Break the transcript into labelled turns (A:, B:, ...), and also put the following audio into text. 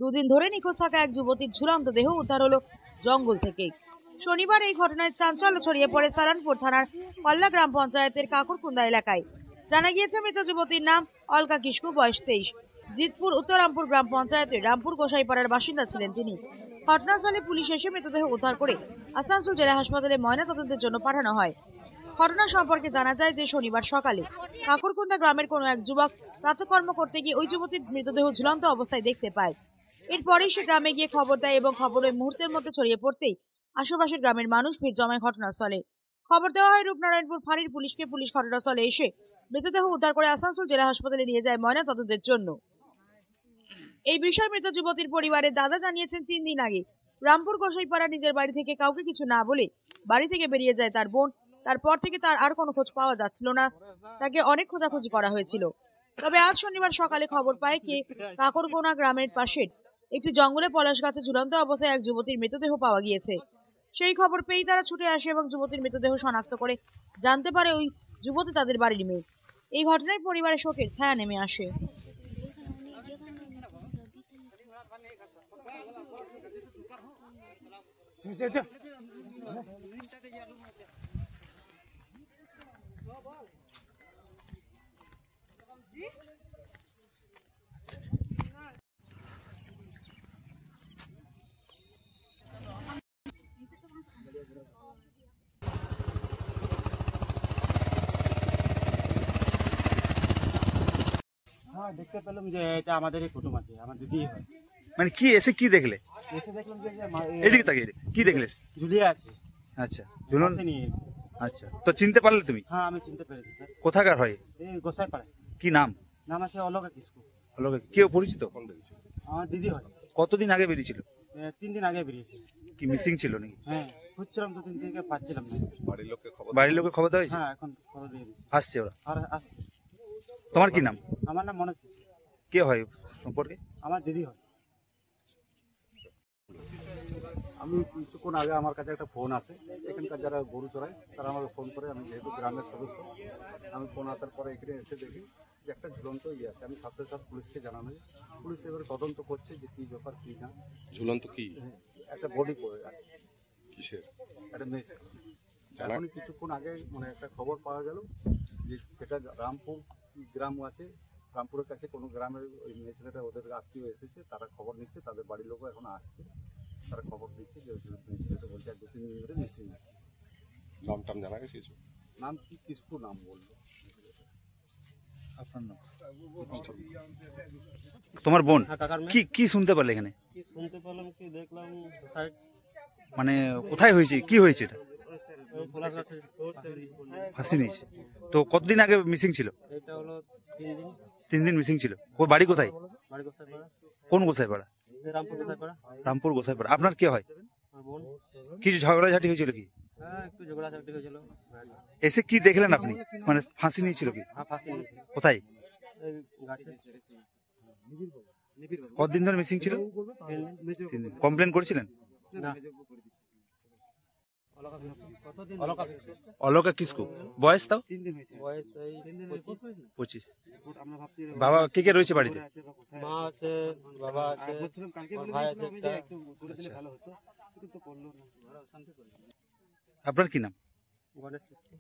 A: দুদিন ধরে নিখোঁজ থাকা এক যুবতীর ঝুলন্ত দেহ উদ্ধার হলো জঙ্গল থেকে। শনিবার এই ঘটনায় চাঞ্চল্য ছড়িয়ে পড়ে সালানপুর থানার পল্লা গ্রাম পঞ্চায়েতের কাকুরকুন্দা এলাকায়। জানা গিয়েছে মৃত যুবতীর নাম অলকা কিসকু, বয়স 23। জিতপুর উত্তরামপুর গ্রাম পঞ্চায়েতের রামপুর গোসাইপাড়ার বাসিন্দা ছিলেন তিনি। ঘটনাস্থলে পুলিশ এসে মৃতদেহ উদ্ধার করে আসানসোল জেলা হাসপাতালে ময়নাতদন্তের জন্য পাঠানো হয়। ঘটনা সম্পর্কে জানা যায় যে শনিবার সকালে কাকুরকুন্দা গ্রামের কোনো এক যুবক প্রাতঃকর্ম করতে গিয়ে ওই যুবতীর মৃতদেহ ঝুলন্ত অবস্থায় দেখতে পায়। এরপরেই সে গ্রামে গিয়ে খবর দেয় এবং খবর ওই মুহূর্তের মধ্যে ছড়িয়ে পড়তেই আশেপাশের গ্রামের মানুষ ভিড় জমায় ঘটনাস্থলে। খবর দেওয়া হয় রূপনারায়ণপুর ফাঁড়ির পুলিশকে। পুলিশ ঘটনাস্থলে এসে মৃতদেহ উদ্ধার করে আসানসোল জেলা হাসপাতালে নিয়ে যায় ময়নাতদন্তের জন্য। এই বিষয়ে মৃত যুবতীর পরিবারের দাদা জানিয়েছেন 3 দিন আগে রামপুর গোসাইপাড়া নিজের বাড়ি থেকে কাউকে কিছু না বলে বাড়ি থেকে বেরিয়ে যায় তার বোন। তারপর থেকে তার আর কোনো খোঁজ পাওয়া যাচ্ছিল না। তাকে অনেক খোঁজাখুঁজি করা হয়েছিল। তবে আজ শনিবার সকালে খবর পায় কে কাকরকোনা গ্রামের পাশের একটি জঙ্গলে পলাশ গাছে ঝুলন্ত অবস্থায় এক যুবতীর মৃতদেহ পাওয়া গিয়েছে। সেই খবর পেয়েই তারা ছুটে আসে এবং যুবতীর মৃতদেহ শনাক্ত করে জানতে পারে ওই যুবতী তাদের বাড়ির মেয়ে। এই ঘটনায় পরিবারে শোকের ছায়া নেমে আসে।
B: হ্যাঁ, দেখতে পেলাম যে এটা আমাদেরই কুটুম আছে, আমার দিদি হয়।
C: মানে কি এসে কি দেখলে?
B: এসে দেখলাম যে
C: এদিকে তাকিয়ে কি দেখলে?
B: ঝুলিয়ে আছে।
C: আচ্ছা, ঝুলন
B: নিয়ে এসে।
C: আচ্ছা, তো চিনতে পারলে তুমি?
B: হ্যাঁ, আমি চিনতে পেরেছি স্যার।
C: কোথাকার হয়?
B: এই গোসাইপাড়া।
C: কি নাম?
B: নাম আছে অলকা কিসকু।
C: অলকা, কেউ পরিচিত?
B: আমার দিদি হয়।
C: কতদিন আগে বেরিয়েছিল?
B: 3 দিন আগে বেরিয়েছে।
C: কি মিসিং ছিল নাকি?
B: হ্যাঁ, খুঁজছিলাম তো 3 দিন থেকে পাচ্ছিলাম না।
C: বাড়ির লোকের খবর দেওয়া হয়েছে?
B: হ্যাঁ, এখন খবর দিয়ে দিয়েছি।
C: আসছে ওরা?
B: আর আসছে।
C: তোমার কি নাম?
B: আমার নাম মনোজ কিসকু।
C: কে হয় সম্পর্কে?
B: আমার দিদি হয়।
D: আমি কিছুক্ষণ আগে আমার কাছে একটা ফোন আসে, এখানকার যারা গরু চড়ায় তারা আমাকে ফোন করে। আমি যেহেতু গ্রামের সদস্য, আমি ফোন আসার পরে এখানে এসে দেখি যে একটা ঝুলন্ত আছে। আমি সাথে সাথে পুলিশকে জানানো যায়। পুলিশ এবারে তদন্ত করছে যে কী ব্যাপার কী না।
E: ঝুলন্ত কি
D: একটা বডি পড়ে আছে,
E: কিসের?
D: একটা মেয়ে। এখনই কিছুক্ষণ আগে মানে একটা খবর পাওয়া গেল যে সেটা রামপুর গ্রাম আছে, রামপুরের কাছে কোনো গ্রামের ওই মেয়ে ছেলেটা, ওদের আত্মীয় এসেছে, তারা খবর নিচ্ছে, তাদের বাড়ির লোকও এখন আসছে। তারা খবর দিচ্ছে যে মেয়ে ছেলেটা বলছে 2-3 দিন ধরে মিসিং আছে।
E: নাম টাম জানা গেছে কিছু?
D: নাম কি কিসকু নাম বললো।
C: আপনার নাম? তোমার বোন?
B: হ্যাঁ,
C: কি কি শুনতে পারলে এখানে?
B: কি শুনতে পেলাম, কি দেখলাম সুসাইড।
C: মানে কোথায় হয়েছে, কি হয়েছে? এটা
B: পলাশ গাছে
C: ফাঁসি নিয়েছে। তো কতদিন আগে মিসিং ছিল?
B: এটা হলো 3 দিন।
C: 3 দিন মিসিং ছিল। ওর বাড়ি কোথায়?
B: বাড়ি গোসাইপাড়া।
C: কোন গোসাইপাড়া?
B: রামপুর গোসাইপাড়া।
C: রামপুর গোসাইপাড়া। আপনার কে হয়?
B: আমার বোন।
C: কিছু ঝগড়াঝাটি হয়েছিল কি?
B: হ্যাঁ, একটু ঝগড়াঝাটি হয়েছিল।
C: এসে কি দেখলেন আপনি? মানে ফাঁসি নিয়েছিল কি?
B: হ্যাঁ, ফাঁসি নিয়েছিল।
C: কোথায়?
B: এই গাছে।
C: কতদিন ধরে মিসিং ছিল? 3 দিন। কমপ্লেন করেছিলেন?
B: না।
C: অলকা কিসকু। বয়স তাও?
B: 3 দিন হয়েছে। বয়স এই
C: 25। বাবা কে কে রয়েছে বাড়িতে?
B: মা আছে, বাবা আছে, ভাই আছে একটা।
C: আপনার কি নাম?
B: গণেশ কিসকু।